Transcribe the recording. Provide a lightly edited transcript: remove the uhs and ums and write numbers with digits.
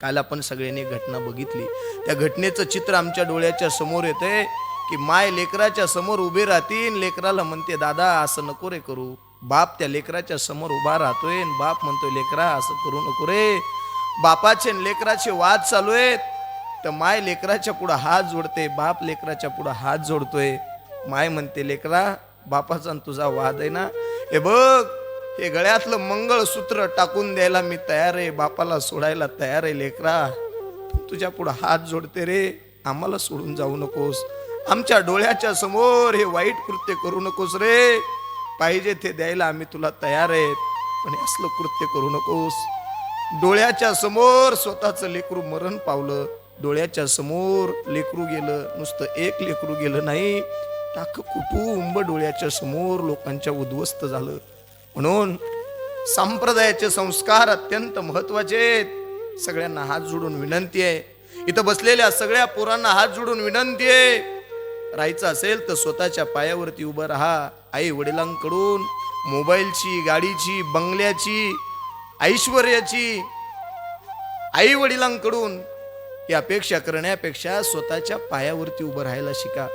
काल आपण सगळ्यांनी घटना बघितली। त्या घटनेचं चित्र आमच्या डोळ्याच्या समोर येते की माय लेकराच्या समोर उभे राहतील, लेकराला म्हणते दादा असं नको रे करू। बाप त्या लेकराच्या समोर उभा राहतोय, बाप म्हणतोय लेकरा असं करू नको रे। बापाचे लेकराचे वाद चालू आहेत, तर माय लेकराच्या पुढे हात जोडते, बाप लेकराच्या पुढे हात जोडतोय। माय म्हणते लेकरा बापाचा तुझा वाद आहे ना, हे बघ हे गळ्यातलं मंगळसूत्र टाकून द्यायला मी तयार आहे, बापाला सोडायला तयार आहे। लेकरा तुझ्या पुढे हात जोडते रे, आम्हाला सोडून जाऊ नकोस, आमच्या डोळ्याच्या समोर हे वाईट कृत्य करू नकोस रे। पाहिजे ते द्यायला आम्ही तुला तयार आहेत, पण असलं कृत्य करू नकोस। डोळ्याच्या समोर स्वतःचं लेकरू मरण पावलं, डोळ्याच्या समोर लेकरू गेलं, नुसतं एक लेकरू गेलं नाही, अख्खं कुटुंब डोळ्याच्या समोर लोकांच्या उद्ध्वस्त झालं। म्हणून संप्रदायाचे संस्कार अत्यंत महत्वाचे आहेत। सगळ्यांना हात जोडून विनंती आहे, इथं बसलेल्या सगळ्या पोरांना हात जोडून विनंती आहे, राहायचं असेल तर स्वतःच्या पायावरती उभं राहा। आई वडिलांकडून मोबाईलची, गाडीची, बंगल्याची, ऐश्वर्याची, आई वडिलांकडून ही अपेक्षा करण्यापेक्षा स्वतःच्या पायावरती उभं राहायला शिका।